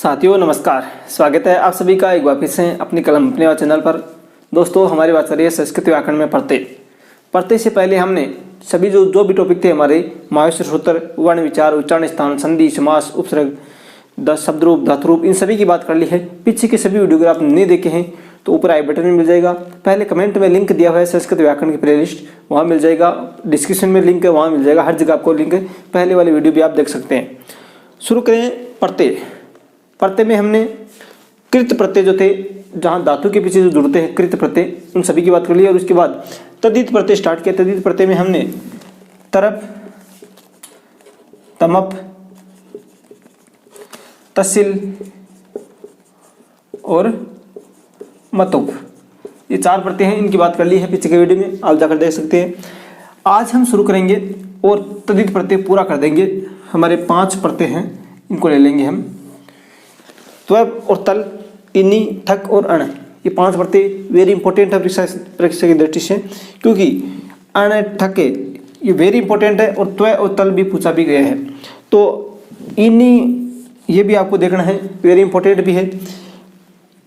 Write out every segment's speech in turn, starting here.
साथियों नमस्कार, स्वागत है आप सभी का एक बार फिर से अपनी कलम अपने और चैनल पर। दोस्तों हमारी बात करिए संस्कृत व्याकरण में पढ़ते से पहले हमने सभी जो भी टॉपिक थे हमारे महावस्त्र सूत्र, वर्ण विचार, उच्चारण स्थान, संधि, समास, उपसर्ग, शब्द रूप, धातु रूप, इन सभी की बात कर ली है। पीछे के सभी वीडियो अगर आप नहीं देखे हैं तो ऊपर आई बटन में मिल जाएगा। पहले कमेंट में लिंक दिया हुआ है संस्कृत व्याकरण की प्लेलिस्ट, वहाँ मिल जाएगा। डिस्क्रिप्शन में लिंक है, वहाँ मिल जाएगा। हर जगह आपको लिंक है, पहले वाली वीडियो भी आप देख सकते हैं। शुरू करें प्रत्यय में हमने कृत प्रत्यय जो थे, जहाँ धातु के पीछे जो जुड़ते हैं कृत प्रत्यय, उन सभी की बात कर ली। और उसके बाद तद्धित प्रत्यय स्टार्ट किया। तद्धित प्रत्यय में हमने तरप, तमप, तसिल और मतुप, ये 4 प्रत्यय हैं। इनकी बात कर ली है पीछे के वीडियो में, आप जाकर देख सकते हैं। आज हम शुरू करेंगे और तद्धित प्रत्यय पूरा कर देंगे। हमारे 5 प्रत्यय हैं, इनको ले लेंगे हम। त्व और तल, इनी, ठक और अण, ये 5 प्रत्यय वेरी इंपॉर्टेंट है परीक्षा की दृष्टि से, क्योंकि अण ठक ये वेरी इंपॉर्टेंट है और त्व और तल भी पूछा भी गया है। तो इनी ये भी आपको देखना है, वेरी इंपॉर्टेंट भी है।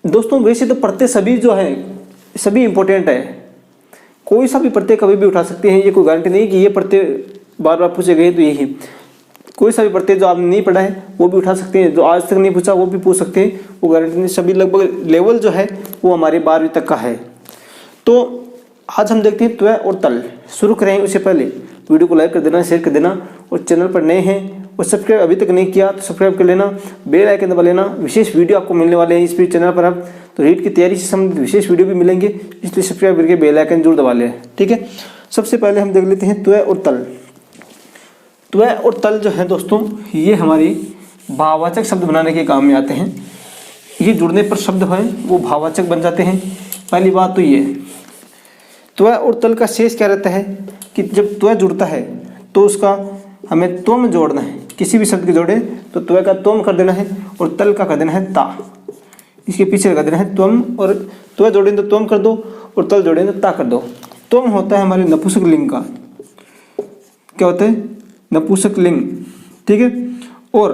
दोस्तों वैसे तो प्रत्यय सभी जो है सभी इंपॉर्टेंट है, कोई सा भी प्रत्यय कभी भी उठा सकते हैं। ये कोई गारंटी नहीं कि ये प्रत्यय बार बार पूछे गए तो यही, कोई सा भी प्रत्यय जो आपने नहीं पढ़ा है वो भी उठा सकते हैं, जो आज तक नहीं पूछा वो भी पूछ सकते हैं, वो गारंटी नहीं। सभी लगभग लेवल जो है वो हमारे 12वीं तक का है। तो आज हम देखते हैं त्व और तल। शुरू करें उससे पहले वीडियो को लाइक कर देना, शेयर कर देना, और चैनल पर नए हैं और सब्सक्राइब अभी तक नहीं किया तो सब्सक्राइब कर लेना, बेल आइकन दबा लेना। विशेष वीडियो आपको मिलने वाले हैं इस चैनल पर। आप तो रीट की तैयारी से संबंधित विशेष वीडियो भी मिलेंगे, इसलिए सब्सक्राइब करके बेल आइकन जरूर दबा लें, ठीक है। सबसे पहले हम देख लेते हैं त्व और तल। त्व और तल जो है दोस्तों, ये हमारी भाववाचक शब्द बनाने के काम में आते हैं। ये जुड़ने पर शब्द है वो भाववाचक बन जाते हैं। पहली बात तो ये त्व और तल का शेष क्या रहता है कि जब त्व जुड़ता है तो उसका हमें त्वम जोड़ना है। किसी भी शब्द के जोड़े तो त्व का त्वम कर देना है और तल का कर देना है ता, इसके पीछे लगा देना है त्वम। और त्व जोड़े तो त्वम कर दो और तल जोड़े तो ता कर दो। त्वम होता है हमारे नपुंसक लिंग का, क्या होता है नपुंसक लिंग, ठीक है। और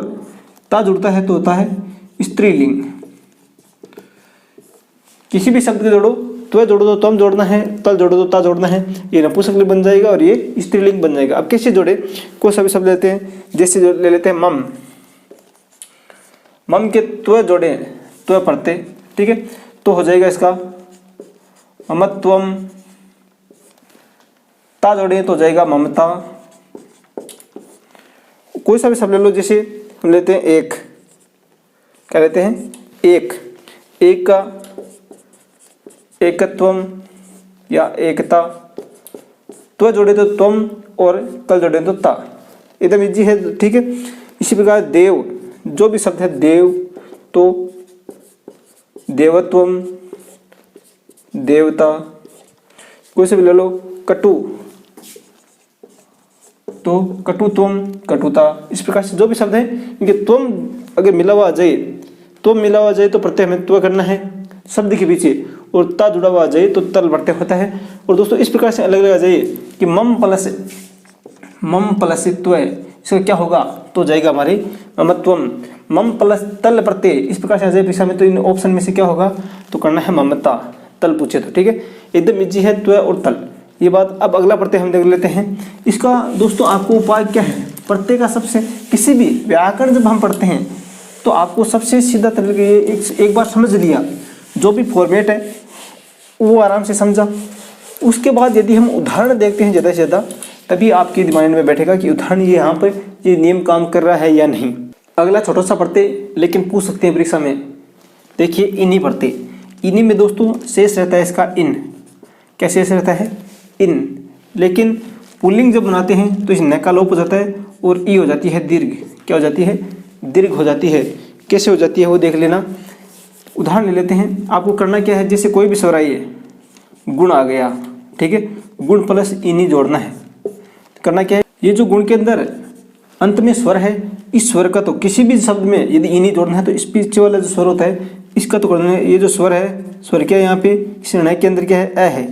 ता जुड़ता है तो होता है स्त्रीलिंग। किसी भी शब्द के जोड़ो, त्व जोड़ो तो त्वम जोड़ना है, तल जोड़ो तो ता जोड़ना है, ये नपुंसक लिंग बन जाएगा और ये स्त्रीलिंग बन जाएगा। अब कैसे जोड़े, कोई सा भी शब्द लेते हैं, जैसे ले लेते हैं मम। मम के त्व जोड़े त्व प्रत्यय, ठीक है, तो हो जाएगा इसका ममत्वम। ता जोड़े तो हो जाएगा ममता। कोई सा भी शब्द ले लो, जैसे हम लेते हैं एक, क्या लेते हैं एक, एक का एकत्वम या एकता। त्व जोड़े तो त्वम और तल जोड़े तो ता, एकदम इजी है, ठीक है। इसी प्रकार देव, जो भी शब्द है देव तो देवत्वम, देवता। कोई से भी ले लो, कटु तो कटुत्वम, कटुता। इस प्रकार से जो भी शब्द है इनके त्वम अगर मिला हुआ आ जाए, त्वम मिला हुआ आ जाए तो प्रत्यय हमें त्व करना है शब्द के पीछे, और ता जुड़ा हुआ आ जाए तो तल प्रत्यय होता है। और दोस्तों इस प्रकार से अलग अलग आ जाइए कि मम प्लस त्व, इसका क्या होगा तो जाएगा हमारे ममत्वम। मम प्लस तल प्रत्यय, इस प्रकार से आ जाए परीक्षा में, तो इन ऑप्शन में से क्या होगा तो करना है ममता, तल पूछे तो, ठीक है। एकदम इजी है त्व और तल, ये बात। अब अगला प्रत्यय हम देख लेते हैं। इसका दोस्तों आपको उपाय क्या है, प्रत्यय का सबसे, किसी भी व्याकरण जब हम पढ़ते हैं तो आपको सबसे सीधा तरीके एक बार समझ लिया, जो भी फॉर्मेट है वो आराम से समझा। उसके बाद यदि हम उदाहरण देखते हैं ज़्यादा से ज़्यादा, तभी आपके दिमाग में बैठेगा कि उदाहरण ये यहाँ पर ये नियम काम कर रहा है या नहीं। अगला छोटा सा प्रत्यय, लेकिन पूछ सकते हैं परीक्षा में। देखिए इनी प्रत्यय, इनी में दोस्तों शेष रहता है इसका इन। क्या शेष रहता है इन, लेकिन पुल्लिंग जब बनाते हैं तो इस न का लोप हो जाता है और ई हो जाती है दीर्घ। क्या हो जाती है दीर्घ हो जाती है। कैसे हो जाती है वो देख लेना। उदाहरण ले लेते हैं। आपको करना क्या है, जैसे कोई भी स्वर आइए, गुण आ गया, ठीक है, गुण प्लस इनी जोड़ना है। करना क्या है, ये जो गुण के अंदर अंत में स्वर है, इस स्वर का तो किसी भी शब्द में यदि इनी जोड़ना है तो इस पीछे वाला जो स्वर होता है इसका तो करना है। ये जो स्वर है, स्वर क्या है यहाँ पे, इस न के अंदर क्या है अ है,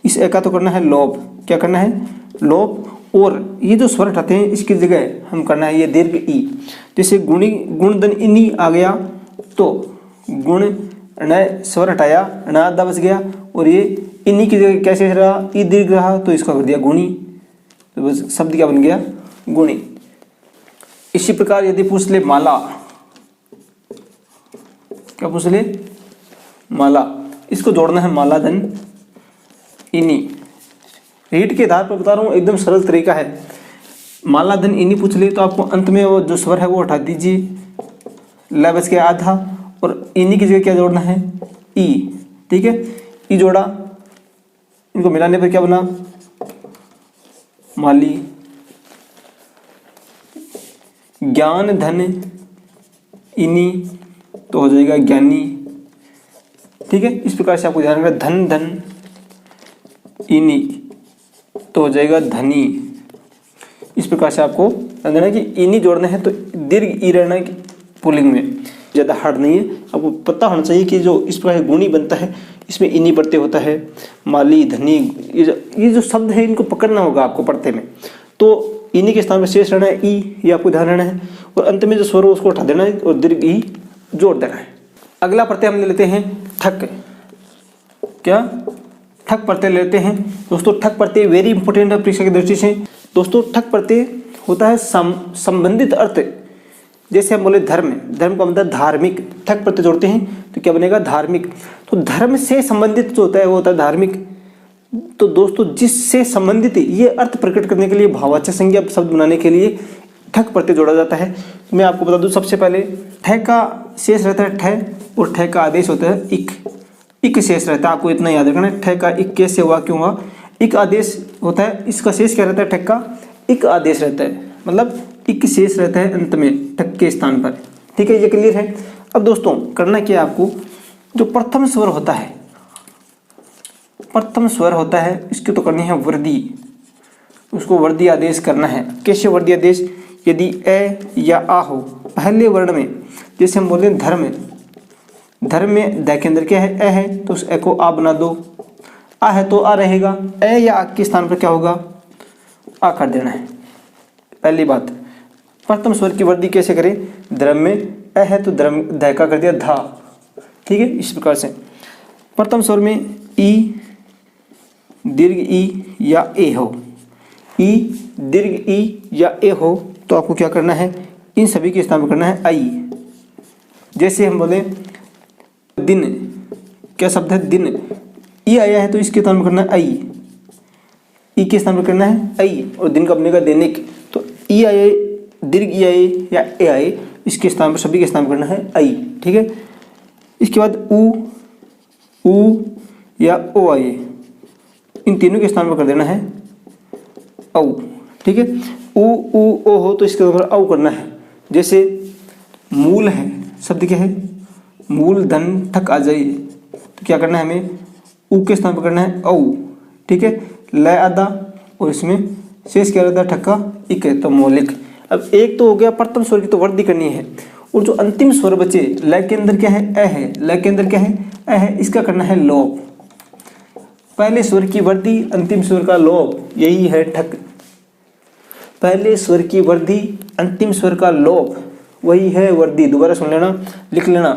इस ए का तो करना है लोप। क्या करना है लोप। और ये जो स्वर हटाते हैं इसकी जगह हम करना है ये दीर्घ ई। जैसे गुणी गुणधन इनी आ गया, तो गुण ण स्वर हटाया, ण आधा बच गया, और ये इन्हीं की जगह क्या शेष रहा, ई दीर्घ रहा, तो इसका कर दिया गुणी, तो बस शब्द क्या बन गया, गुणी। इसी प्रकार यदि पूछ ले माला, क्या पूछ ले, माला, इसको जोड़ना है माला धन इनी। रीट के आधार पर बता रहा हूँ, एकदम सरल तरीका है। माला धन इनी पूछ ले तो आपको अंत में वो जो स्वर है वो हटा दीजिए, ल बच के आधा, और इनी की जगह क्या जोड़ना है, ई। ठीक है, ई जोड़ा, इनको मिलाने पर क्या बना, माली। ज्ञान धन इनी तो हो जाएगा ज्ञानी। ठीक है, इस प्रकार से आपको ध्यान रखना, धन धन इनी तो हो जाएगा धनी। इस प्रकार से आपको ध्यान देना कि इनी जोड़ना है तो दीर्घ ई रहना है पुल्लिंग में, ज़्यादा हार्ड नहीं है। आपको पता होना चाहिए कि जो इस प्रकार गुणी बनता है इसमें इनी प्रत्यय होता है, माली धनी, ये जो शब्द है इनको पकड़ना होगा आपको पढ़ते में। तो इनी के स्थान पर शेष रहना है ई, ये आपको ध्यान रहना है, और अंत में जो स्वर हो उसको उठा देना है और दीर्घ ई जोड़ देना है। अगला प्रत्यय हम ले लेते हैं ठक। क्या, ठक प्रत्यय लेते हैं दोस्तों। ठक प्रत्यय वेरी इंपॉर्टेंट है परीक्षा की दृष्टि से। दोस्तों ठक प्रत्यय होता है संबंधित अर्थ, जैसे हम बोले धर्म, धर्म का मतलब धार्मिक, ठक प्रत्यय जोड़ते हैं तो क्या बनेगा, धार्मिक। तो धर्म से संबंधित जो होता है वो होता है धार्मिक। तो दोस्तों जिससे संबंधित ये अर्थ प्रकट करने के लिए, भाववाचक संज्ञा शब्द बनाने के लिए ठक प्रत्यय जोड़ा जाता है। मैं आपको बता दूं, सबसे पहले ठ का शेष रहता है ठ, और ठ का आदेश होता है इक। इक शेष रहता है, आपको इतना याद रखना है। ठ का इक कैसे हुआ, क्यों हुआ, इक आदेश होता है, इसका शेष क्या रहता है, ठक का इक आदेश रहता है, मतलब इक शेष रहता है अंत में ठक के स्थान पर। ठीक है, ये क्लियर है। अब दोस्तों करना क्या है आपको, जो प्रथम स्वर होता है, प्रथम स्वर होता है इसकी तो करनी है वृद्धि, उसको वृद्धि आदेश करना है। कैसे वृद्धि आदेश, यदि ए या आ हो पहले वर्ण में, जैसे हम बोले धर्म, धर्म में द के अंदर क्या है, ए है, तो उस ए को आ बना दो, आ है तो आ रहेगा, ए या आ के स्थान पर क्या होगा, आ कर देना है। पहली बात, प्रथम स्वर की वृद्धि कैसे करें, धर्म में ए है तो धर्म द का कर दिया धा। ठीक है, इस प्रकार से प्रथम स्वर में ई दीर्घ ई या ए हो, ई दीर्घ ई या ए हो, तो आपको क्या करना है, इन सभी के स्थान पर करना है आई। जैसे हम बोले दिन, क्या शब्द है दिन, ई आया है तो इसके स्थान पर करना है आई, ई के स्थान पर करना है आई, और दिन का बनेगा दैनिक, तो ई आए दीर्घ ई आए या ए आए, इसके स्थान पर सभी के स्थान पर करना है आई। ठीक है, इसके बाद ऊ या ओ आए, इन तीनों के स्थान पर कर देना है औ। ठीक है, ऊ ओ हो तो इसके ऊपर औ करना है। जैसे मूल है, शब्द क्या है, मूल धन ठक आ जाए, तो क्या करना है हमें, ऊ के स्थान पर करना है औ। ठीक है, ल आधा, और इसमें शेष क्या रहता है, ठक्का इक है, तो मौलिक। अब एक तो हो गया प्रथम स्वर की तो वृद्धि करनी है, और जो अंतिम स्वर बचे, ल के अंदर क्या है, ए है, ल के अंदर क्या है, ए है, इसका करना है लोप। पहले स्वर की वृद्धि, अंतिम स्वर का लोप, यही है ठक। पहले स्वर की वृद्धि, अंतिम स्वर का लोप, वही है वृद्धि। दोबारा सुन लेना, लिख लेना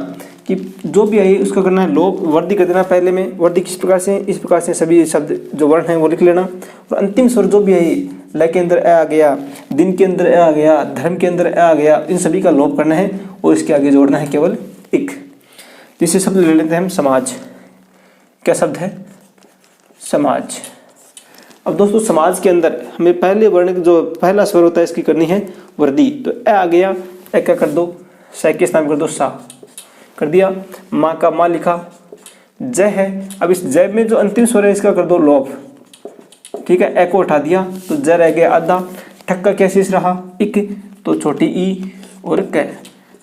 कि जो भी आई उसका करना है लोप, वृद्धि कर देना पहले में। वृद्धि किस प्रकार से, इस प्रकार से सभी शब्द जो वर्ण हैं वो लिख लेना। और अंतिम स्वर जो भी आई, ल के अंदर ए आ गया, दिन के अंदर ए आ गया, धर्म के अंदर ए आ गया, इन सभी का लोप करना है और इसके आगे जोड़ना है केवल इक। जिससे शब्द ले लेते हैं हम समाज। क्या शब्द है, समाज। अब दोस्तों समाज के अंदर हमें पहले वर्ण जो पहला स्वर होता है इसकी करनी है वृद्धि। तो ए आ गया, ए का कर दो, स के स्थान कर दो सा, कर दिया। माँ का माँ लिखा, जय है, अब इस जय में जो अंतिम स्वर है इसका कर दो लोप। ठीक है, ए को उठा दिया तो जय रह गया आधा, ठक का क्या शेष रहा, इक, तो छोटी ई और क,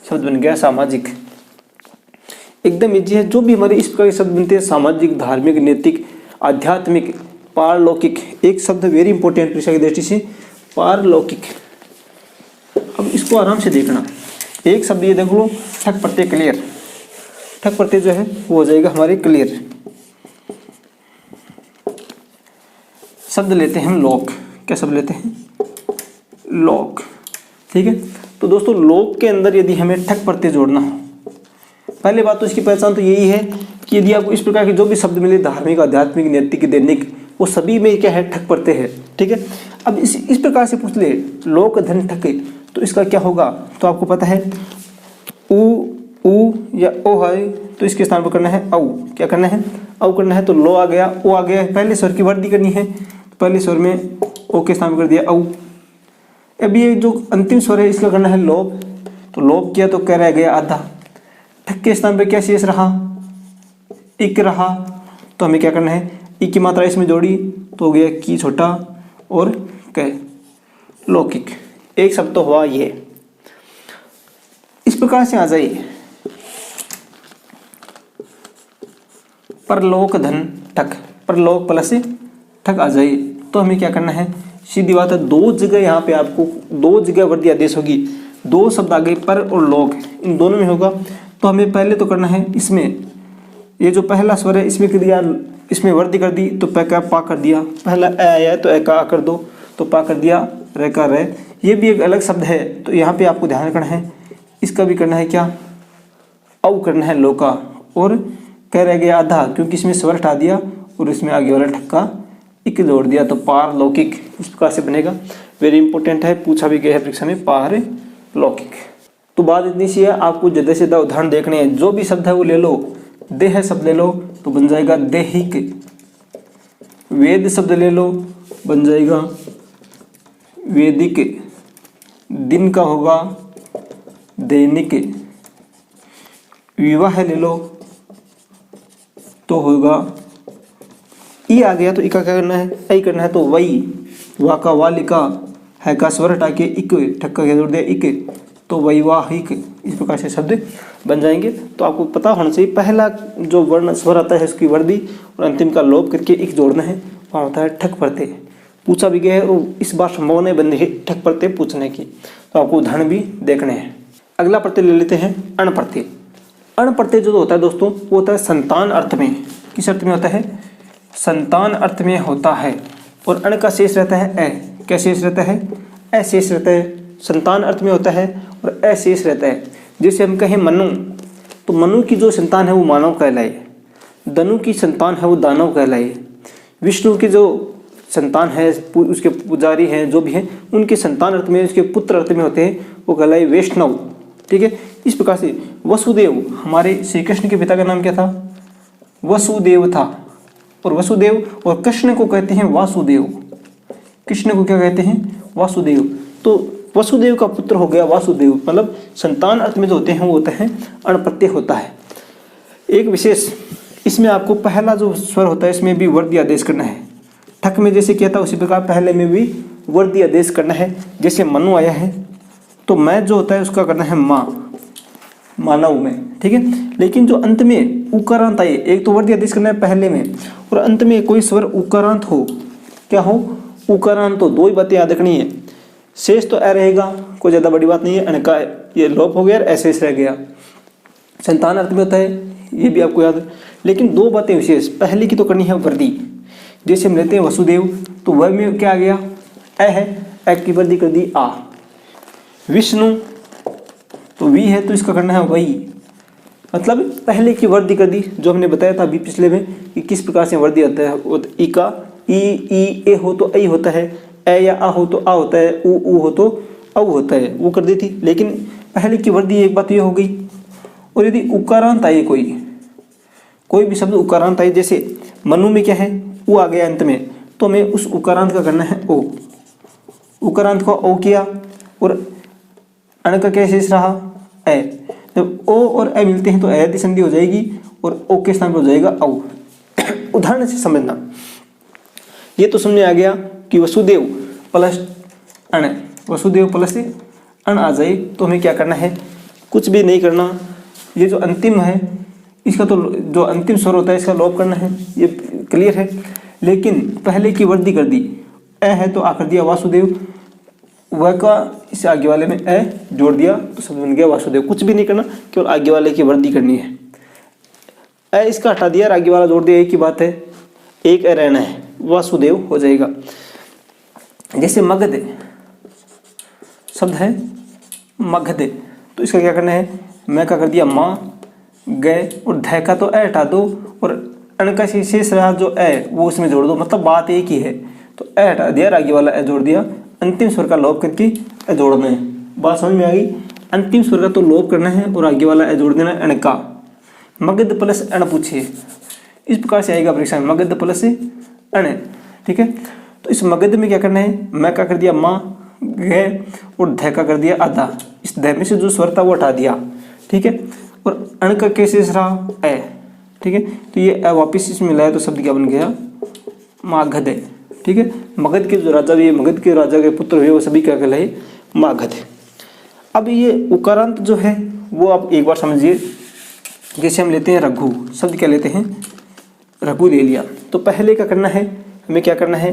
शब्द बन गया सामाजिक। एकदम इजी है। जो भी हमारे इस प्रकार के शब्द बनते हैं, सामाजिक, धार्मिक, नैतिक, आध्यात्मिक, पारलौकिक, एक शब्द वेरी इंपॉर्टेंट परीक्षा की दृष्टि से, पारलौकिक। अब इसको आराम से देखना, एक शब्द ये देख लो, ठक प्रत्यय क्लियर, ठक प्रत्यय जो है वो हो जाएगा हमारे क्लियर। शब्द लेते हैं हम लोक। क्या शब्द लेते हैं, लोक। ठीक है, तो दोस्तों लोक के अंदर यदि हमें ठक प्रत्यय जोड़ना हो पहली बात तो इसकी पहचान तो यही है कि यदि आपको इस प्रकार के जो भी शब्द मिले, धार्मिक, आध्यात्मिक, नैतिक, दैनिक, वो सभी में क्या है, ठक पड़ते हैं। ठीक है, अब इस प्रकार से पूछ ले लोक धन ठके, तो इसका क्या होगा, तो आपको पता है उ या ओ है, तो इसके स्थान पर करना है औ। क्या करना है, औ करना है, तो लो आ गया, ओ आ गया, पहले स्वर की वृद्धि करनी है, पहले स्वर में ओ के स्थान पर कर दिया औ। अब ये जो अंतिम स्वर है इसका करना है लोप, तो लोप किया तो क्या रह गया, आधा। ठक के स्थान पर क्या शेष रहा, इक रहा, तो हमें क्या करना है, ई की मात्रा इसमें जोड़ी तो हो गया की छोटा और क, लौकिक। एक शब्द तो हुआ ये। इस प्रकार से आ जाइए परलोक धन ठक, परलोक प्लस ठक आ जाइए, तो हमें क्या करना है, सीधी बात है, दो जगह यहाँ पे आपको दो जगह वृद्धि आदेश होगी, दो शब्द आ गए पर और लोक, इन दोनों में होगा। तो हमें पहले तो करना है, इसमें ये जो पहला स्वर है इसमें कर दिया, इसमें वृद्धि कर दी तो पै का पा कर दिया, पहला ए आया तो ए का आ कर दो तो पा कर दिया, रे का रे। ये भी एक अलग शब्द है, तो यहाँ पे आपको ध्यान रखना है, इसका भी करना है क्या, औ करना है लोका, और कह रह गया आधा, क्योंकि इसमें स्वर हटा दिया और इसमें आगे वाला ठक्का इक जोड़ दिया, तो पार लौकिक इस प्रकार से बनेगा। वेरी इंपॉर्टेंट है, पूछा भी गया है परीक्षा में, पार लौकिक। तो बात इतनी सी है, आपको ज़्यादा से ज़्यादा उदाहरण देखने हैं, जो भी शब्द है वो ले लो, देह शब्द ले लो तो बन जाएगा देहिक, वेद शब्द ले लो बन जाएगा वेदिक, दिन का होगा दैनिक, विवाह ले लो तो होगा ई आ गया, तो इका क्या करना है, ऐ करना है, तो वही वा का वालिका, है का स्वर हटा के इक, ठक्का क्या जोड़ दिया इक, तो वैवाहिक, इस प्रकार से शब्द बन जाएंगे। तो आपको पता होना चाहिए, पहला जो वर्ण स्वर आता है उसकी वृद्धि और अंतिम का लोप करके एक जोड़ना है, वहाँ होता है ठक प्रत्यय। पूछा भी गया है और इस बार संभावना बन रही है ठक प्रत्यय पूछने की, तो आपको उदाहरण भी देखने हैं। अगला प्रत्यय ले लेते हैं अण प्रत्यय। अण प्रत्यय जो होता है दोस्तों, वो होता है संतान अर्थ में। किस अर्थ में होता है, संतान अर्थ में होता है, और अण का शेष रहता है ए। क्या शेष रहता है, ए शेष रहता है, संतान अर्थ में होता है और ए शेष रहता है। जैसे हम कहें मनु, तो मनु की जो संतान है वो मानव कहलाए, दनु की संतान है वो दानव कहलाए, विष्णु की जो संतान है उसके पुजारी हैं जो भी हैं उनके संतान अर्थ में, उसके पुत्र अर्थ में होते हैं वो कहलाए वैष्णव। ठीक है, इस प्रकार से वसुदेव, हमारे श्री कृष्ण के पिता का नाम क्या था, वसुदेव था, और वसुदेव और कृष्ण को कहते हैं वासुदेव, कृष्ण को क्या कहते हैं, वासुदेव। तो वसुदेव का पुत्र हो गया वासुदेव, मतलब संतान अर्थ में जो होते हैं वो होता है अण प्रत्यय होता है। एक विशेष इसमें आपको पहला जो स्वर होता है इसमें भी वृद्धि आदेश करना है, ठक में जैसे किया था उसी प्रकार पहले में भी वृद्धि आदेश करना है। जैसे मनु आया है तो मैं जो होता है उसका करना है माँ, मानव में। ठीक है, लेकिन जो अंत में उकारांत आए, एक तो वृद्धि आदेश करना है पहले में, और अंत में कोई स्वर उकारांत हो, क्या हो, उकारांत हो, दो ही बातें याद रखनी है। शेष तो ए रहेगा, कोई ज़्यादा बड़ी बात नहीं है, अण का ये लोप हो गया और ऐसे रह गया। संतान अर्थ में होता है, ये भी आपको याद है। लेकिन दो बातें विशेष, पहले की तो करनी है वृद्धि। जैसे हम लेते हैं वसुदेव, तो वह में क्या आ गया, ए है, ए की वृद्धि कर दी आ। विष्णु तो वी है तो इसका करना है वही, मतलब पहले की वृद्धि कर दी, जो हमने बताया था अभी पिछले में कि किस प्रकार से वृद्धि आता है। वो ई का ई ए हो तो ऐ होता है, ए या आ हो तो आ होता है, उ हो तो औ होता है, वो कर दी थी। लेकिन पहले की वृद्धि एक बात ये हो गई। और यदि उकारांत आए, कोई भी शब्द उकारांत आए, जैसे मनु में क्या है, उ आ गया अंत में, तो हमें उस उकारांत का करना है ओ। उकारांत को ओ किया और अण का क्या शेष रहा, ए। जब ओ और ए मिलते हैं तो ए संधि हो जाएगी और ओ के स्थान पर हो जाएगा औ। उदाहरण से समझना, ये तो समझ आ गया कि वसुदेव प्लस अण, वसुदेव प्लस अण आ जाए तो हमें क्या करना है, कुछ भी नहीं करना। ये जो अंतिम है इसका तो जो अंतिम स्वर होता है इसका लोप करना है, ये क्लियर है। लेकिन पहले की वृद्धि कर दी, ए है तो आ कर दिया वासुदेव, वह का इस आगे वाले में ए जोड़ दिया तो शब्द बन गया वासुदेव। कुछ भी नहीं करना, केवल आगे वाले की वृद्धि करनी है। ए इसका हटा दिया और आगे वाला जोड़ दिया, एक ही बात है, एक ए रहना है, वासुदेव हो जाएगा। जैसे मगध शब्द है, मगध, तो इसका क्या करना है, मैं का कर दिया माँ, गए और ध का तो ए हटा दो और अण का शेष रहा जो ए वो उसमें जोड़ दो, मतलब बात एक ही है। तो ए हटा दिया और आगे वाला ए जोड़ दिया, अंतिम स्वर का लोप करके ए जोड़ना है। बात समझ में आ गई? अंतिम स्वर का तो लोप करना है और आगे वाला ए जोड़ देना अण का। मगध प्लस अण पूछे, इस प्रकार से आएगा परीक्षा में, मगध प्लस अण। ठीक है, तो इस मगध में क्या करना है, मैं का कर दिया माँ गए और ध का कर दिया आधा, इस ध में से जो स्वर था वो हटा दिया। ठीक है, और अण का कैसे रहा ए। ठीक है, तो ये ए वापिस इसमें मिलाया तो शब्द क्या बन गया, मागध। ठीक है, मगध के जो राजा हुए, मगध के राजा के पुत्र हुए, वो सभी क्या कहलाए, मागध। अब ये उकारांत जो है वो आप एक बार समझिए। जैसे हम लेते हैं रघु, शब्द क्या लेते हैं, रघु ले लिया, तो पहले क्या करना है, हमें क्या करना है,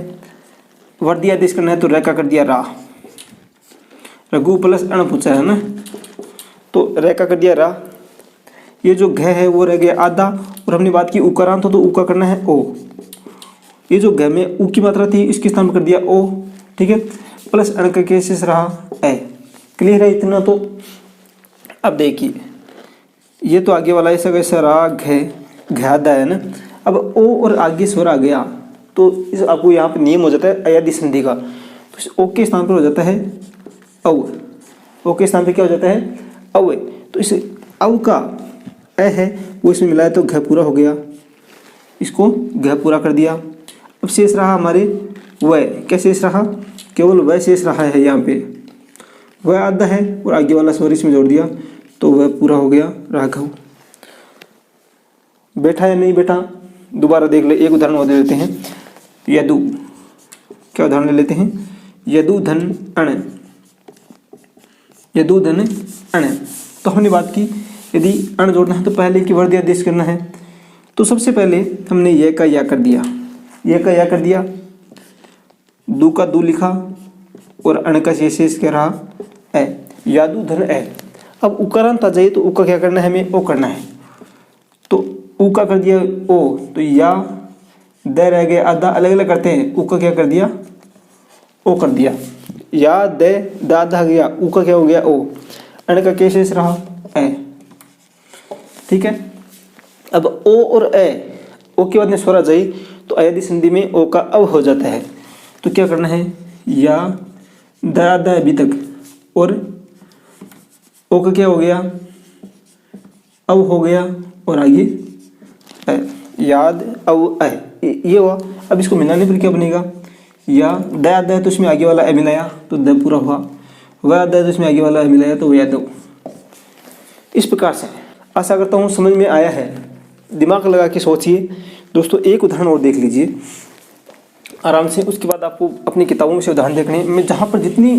वर्दी आदेश करना है, तो र का कर दिया रा, रघु प्लस अण पूछा है ना, तो र का कर दिया रा। ये जो घ है वो रह गया आधा, और हमने बात की उकारांत हो तो ऊ का करना है ओ। ये जो घ में ऊ की मात्रा थी इसके स्थान पर कर दिया ओ। ठीक है, प्लस अण का केसेस रहा ए। क्लियर है इतना? तो अब देखिए ये तो आगे वाला ऐसा कैसा रहा, घ आधा है ना। अब ओ और आगे स्वर आ गया तो इस आपको यहाँ पे नियम हो जाता है अयादि संधि का, तो इस ओ के स्थान पर हो जाता है औ। ओ के स्थान पे क्या हो जाता है, औ। तो इस औ का ए है वो इसमें मिलाया तो घ पूरा हो गया, इसको घ पूरा कर दिया। अब शेष रहा हमारे वह, क्या शेष रहा, केवल वह शेष रहा है। यहाँ पे वह आधा है और आगे वाला स्वर इसमें जोड़ दिया तो वह पूरा हो गया राघव। बैठा या नहीं बैठा, दोबारा देख ले। एक उदाहरण और दे लेते हैं, यदु, क्या उदाहरण ले लेते हैं, यदु धन अण, यदु धन अण। तो हमने बात की यदि अण जोड़ना है तो पहले की वर्दी आदेश करना है। तो सबसे पहले हमने ये का या कर दिया, ये का या कर दिया, दू का दू लिखा और अण का शेष क्या रहा ए, यादू धन ए। अब उकारांत आ जाइए तो ऊ का क्या करना है, हमें ओ करना है, तो ऊ का कर दिया ओ, तो या द रह गए आधा, अलग अलग करते हैं। ऊ का क्या कर दिया, ओ कर दिया, या द आधा गया, ऊ का क्या हो गया ओ, अण का क्या शेष रहा ए। ठीक है, अब ओ और ए, ओ के बाद में स्वर आ जाए तो अयादि संधि में ओ का अव हो जाता है। तो क्या करना है, या द आधा अभी तक और ओ का क्या हो गया, अव हो गया और आगे याद अव ए, ये हुआ। अब इसको मिलाने पर क्या बनेगा, या द आधा है तो इसमें आगे वाला ए मिलाया तो द पूरा हुआ, वह आधा है तो इसमें आगे वाला ए मिलाया तो यादव। इस प्रकार से आशा करता हूँ समझ में आया है। दिमाग लगा के सोचिए दोस्तों। एक उदाहरण और देख लीजिए आराम से, उसके बाद आपको अपनी किताबों में से उदाहरण देखने। मैं जहाँ पर जितनी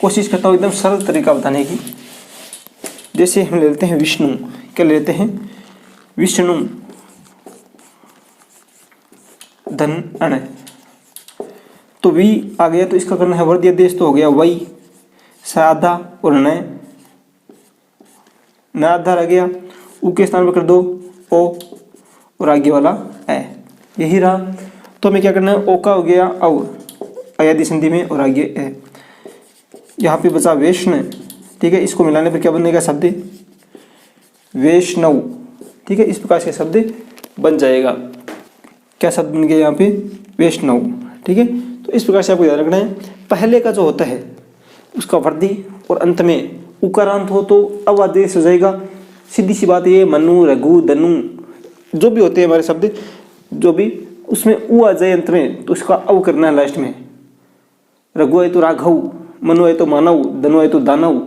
कोशिश करता हूँ एकदम सरल तरीका बताने की। जैसे हम ले लेते हैं विष्णु, क्या ले लेते हैं, विष्णु धन अण, तो वी आ गया तो इसका करना है वर्दी आदेश, तो हो गया वही साधा और न आधा रह गया, ऊ के स्थान पर कर दो ओ और आगे वाला ए, यही रहा। तो हमें क्या करना है, ओ का हो गया अव अयादि संधि में और आगे ए। यहाँ पे बचा वैष्णव। ठीक है, इसको मिलाने पर क्या बनेगा शब्द, वैष्णव। ठीक है, इस प्रकार से शब्द बन जाएगा। क्या शब्द बन गया यहाँ पे, वैष्णव। ठीक है, तो इस प्रकार से आपको याद रखना है। पहले का जो होता है उसका वर्दी और अंत में उकारांत हो तो अव आदेश हो जाएगा। सीधी सी बात ये, मनु रघु धनु जो भी होते हैं हमारे शब्द, जो भी उसमें ऊ आ जाए अंत में तो उसका अव करना है लास्ट में। रघु है तो राघव, मनु है तो मानव, धनु है तो दानव।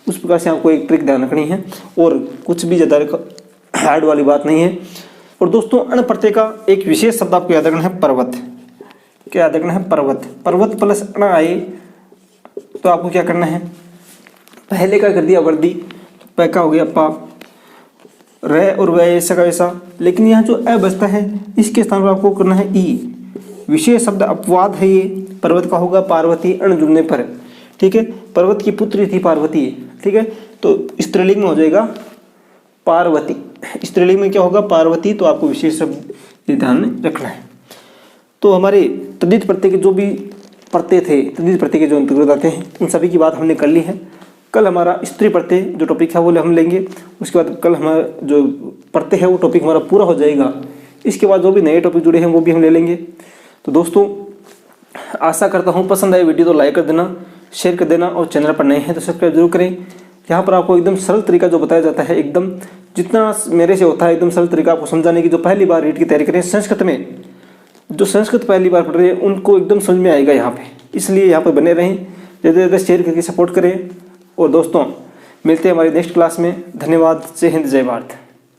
उस प्रकार से आपको एक ट्रिक ध्यान रखनी है और कुछ भी ज़्यादा हार्ड वाली बात नहीं है। और दोस्तों अण प्रत्यय का एक विशेष शब्द आपको याद रखना है, पर्वत। क्या याद रखना है, पर्वत। पर्वत प्लस अण आए तो आपको क्या करना है, पहले का कर दिया वर्दी, तो पै का हो गया पा, रह और वह ऐसा का वैसा। लेकिन यहाँ जो अ बचता है इसके स्थान पर आपको करना है ई। विशेष शब्द अपवाद है ये, पर्वत का होगा पार्वती अण जुड़ने पर। ठीक है, पर्वत की पुत्री थी पार्वती। ठीक है, तो स्त्रीलिंग में हो जाएगा पार्वती। स्त्रीलिंग में क्या होगा, पार्वती। तो आपको विशेष शब्द ध्यान रखना है। तो हमारे तद्धित प्रत्यय के जो भी प्रत्यय थे, तद्धित प्रत्यय के जो अंतर्गत आते हैं, उन सभी की बात हमने कर ली है। कल हमारा स्त्री प्रत्यय जो टॉपिक है वो हम लेंगे। उसके बाद कल हमारा जो प्रत्यय है वो टॉपिक हमारा पूरा हो जाएगा। इसके बाद जो भी नए टॉपिक जुड़े हैं वो भी हम ले लेंगे। तो दोस्तों आशा करता हूँ पसंद आए वीडियो तो लाइक कर देना, शेयर कर देना और चैनल पर नए हैं तो सब्सक्राइब जरूर करें। यहाँ पर आपको एकदम सरल तरीका जो बताया जाता है, एकदम जितना मेरे से होता है एकदम सरल तरीका आपको समझाने की। जो पहली बार रीट की तैयारी करें संस्कृत में, जो संस्कृत पहली बार पढ़ रहे हैं उनको एकदम समझ में आएगा यहाँ पे, इसलिए यहाँ पर बने रहें, ज़्यादा से ज़्यादा शेयर करके सपोर्ट करें। और दोस्तों मिलते हैं हमारी नेक्स्ट क्लास में। धन्यवाद। जय हिंद, जय भारत।